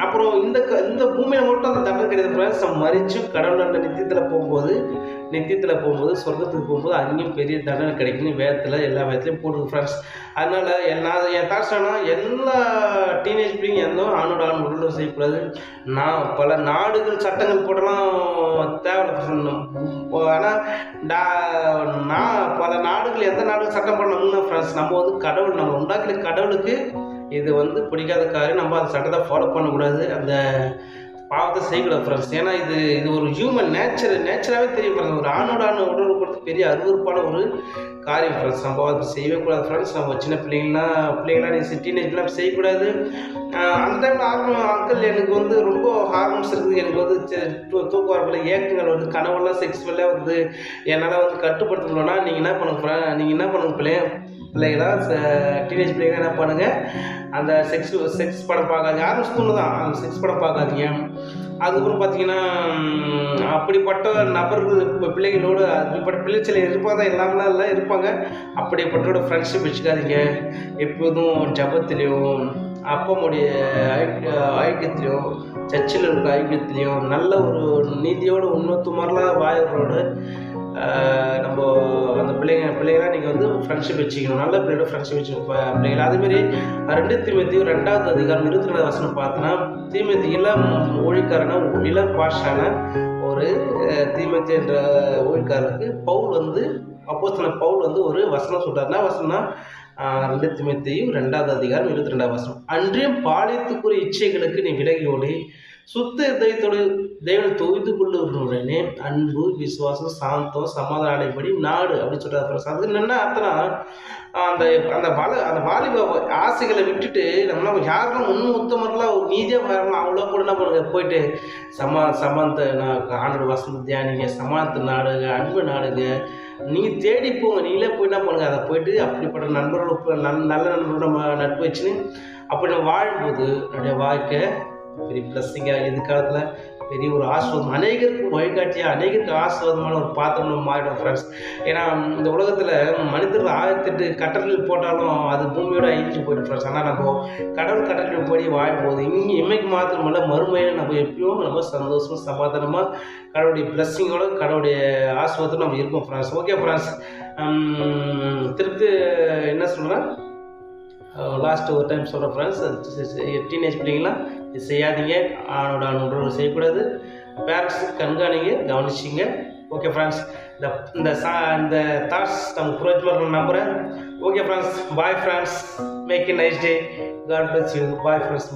அப்புறம் இந்த பூமியில் மட்டும் அந்த தண்டனை கிடையாது ஃப்ரெண்ட்ஸ். நம்ம மறிச்சு கடவுள் அந்த நித்தியத்தில் போகும்போது சொர்க்கத்துக்கு போகும்போது அங்கேயும் பெரிய தண்டனை கிடைக்குன்னு வேதத்தில் எல்லா வேதத்துலையும் போடுது ஃப்ரெண்ட்ஸ். அதனால் என் தாட்ஸ் எல்லா டீனேஜ் பிள்ளைங்க எந்த ஆணோட உடல் செய்யக்கூடாது. நான் பல நாடுகள் சட்டங்கள் போடலாம் தேவையில்லை. ஆனால் நான் பல நாடுகள் எந்த நாடுகள் சட்டம் போடணும்னா ஃப்ரெண்ட்ஸ், நம்ம கடவுள் நம்ம உண்டாக்கின கடவுளுக்கு இது பிடிக்காத காரியம். நம்ம அந்த சட்டத்தை ஃபாலோ பண்ணக்கூடாது, அந்த பாவத்தை செய்யக்கூடாது ஃப்ரெண்ட்ஸ். ஏன்னா இது ஒரு ஹியூமன் நேச்சராகவே தெரியும் ஃப்ரெண்ட்ஸ். ஒரு ஆணோட உடல் கொடுத்து பெரிய அருவருப்பான ஒரு காரியம் ஃப்ரெண்ட்ஸ். நம்ம அதை செய்யவே கூடாது ஃப்ரெண்ட்ஸ். நம்ம சின்ன பிள்ளைங்களாம் டீனேஜ்லாம் செய்யக்கூடாது. அந்த டைமில் அங்கிள் எனக்கு ரொம்ப ஹார்மோன்ஸ் இருக்குது. எனக்கு தூக்க வரப்பில்லை, ஏக்கங்கள் கனவெல்லாம் செக்ஸ்வெல்லாம் என்னால் கட்டுப்படுத்த முடியலன்னா நீங்கள் என்ன பண்ணுங்க பிள்ளைங்களா, டீனேஜ் பிள்ளைங்களா என்ன பண்ணுங்கள், அந்த செக்ஸ் படம் பார்க்காதீங்க. யாரும் ஸ்கூலில் தான் அந்த செக்ஸ் படம் பார்க்காதீங்க. அதுக்கப்புறம் பார்த்தீங்கன்னா அப்படிப்பட்ட நபர்கள் இப்போ பிள்ளைகளோடு அப்படிப்பட்ட பிள்ளைச்சல் இருப்பாங்க தான், இல்லாமலாம் எல்லாம் இருப்பாங்க. அப்படிப்பட்டோட ஃப்ரெண்ட்ஷிப் வச்சுக்காதீங்க. எப்போதும் ஜபத்துலேயும் அப்பமுடைய ஐக்கியத்துலேயும் சர்ச்சில் இருக்க ஐக்கியத்துலேயும் நல்ல ஒரு நீதியோடு உண்மைத்துமாரெலாம் வாயர்களோடு நம்ம அந்த பிள்ளைங்களாம் நீங்கள் ஃப்ரெண்ட்ஷிப் வச்சுக்கணும். நல்ல பிள்ளையோட ஃப்ரெண்ட்ஷிப் வச்சுக்கணும் பிள்ளைங்களா. அதேமாரி 2 தீமோத்தேயு 2வது அதிகாரம் 22வது வசனம் பார்த்தோன்னா, தீமோத்தேயு இளம் ஊழியக்காரனா இளம் பாஷான ஒரு தீமோத்தேயு என்ற ஊழியக்காரருக்கு அப்போஸ்தலன் பவுல் ஒரு வசனம் சொல்கிறார். என்ன வசனம்னா 2 தீமோத்தேயு 2வது அதிகாரம் 22வது வசனம், அன்றியும் பாலியத்துக்குரிய இச்சைகளுக்கு நீ விலகி ஓடி சுத்த இதயத்தோடு தேவனை தொய்து கொள்ளுடனே அன்பு, விசுவாசம், சாந்தம், சமாதானம் அடைபடி நாடு அப்படின்னு சொல்கிறார். அது என்னென்னா அர்த்தம், அந்த வாலிப ஆசைகளை விட்டுட்டு நம்மளாம் யாரெல்லாம் உத்தமரெலாம் ஒரு நீதியாக வரலாம் அவ்வளோ கூட என்ன பண்ணுங்க, போயிட்டு சமாந்த ஆண்டோட வசனம் தியானிங்க, சமாதான நாடுங்க, அன்பு நாடுங்க. நீங்கள் தேடி போங்க, நீங்களே போய் என்ன பண்ணுங்கள், அதை போயிட்டு அப்படிப்பட்ட நண்பர்களோட நல்ல நண்பர்களோட நட்பு வச்சுன்னு அப்படி நம்ம வாழும்போது நம்முடைய வாழ்க்கை பெரிய பிளஸ்ஸிங்காக எதிர்காலத்தில் பெரிய ஒரு ஆசிர்வாதம், அநேகருக்கு வழிகாட்டியாக அநேகருக்கு ஆசீர்வாதமான ஒரு பாத்திரம் மாறிடும் ஃப்ரெண்ட்ஸ். ஏன்னா இந்த உலகத்தில் மனிதர்கள் 1008 கட்டளைகள் போட்டாலும் அது பூமியோட அழிஞ்சு போய்டும் ஃப்ரெண்ட்ஸ். ஆனால் நம்ம கடவுள் கட்டளைகள் படி வாழும்போது இன்றைக்கு மாத்திரமல்ல மறுமையில் நம்ம எப்பயும் நம்ம சந்தோஷமாக சமாதானமாக கடவுளுடைய பிளஸ்ஸிங்கோட கடவுளுடைய ஆசீர்வாதத்தோடு நம்ம இருப்போம் ஃப்ரெண்ட்ஸ். ஓகே ஃப்ரெண்ட்ஸ், திருப்பி என்ன சொல்கிறேன், லாஸ்ட் ஒரு டைம் சொல்கிறேன் ஃப்ரெண்ட்ஸ், டீனேஜ் பிள்ளைங்களாம் இது செய்யாதீங்க. ஆணோட உடல் செய்யக்கூடாது. பேரண்ட்ஸ் கண்காணிங்க, கவனிச்சிங்க. ஓகே ஃப்ரெண்ட்ஸ், இந்த தாட்ஸ் நம்ம புரோஜனமாக நம்புகிறேன். Okay friends, bye friends, make a nice day. God bless you. Bye friends.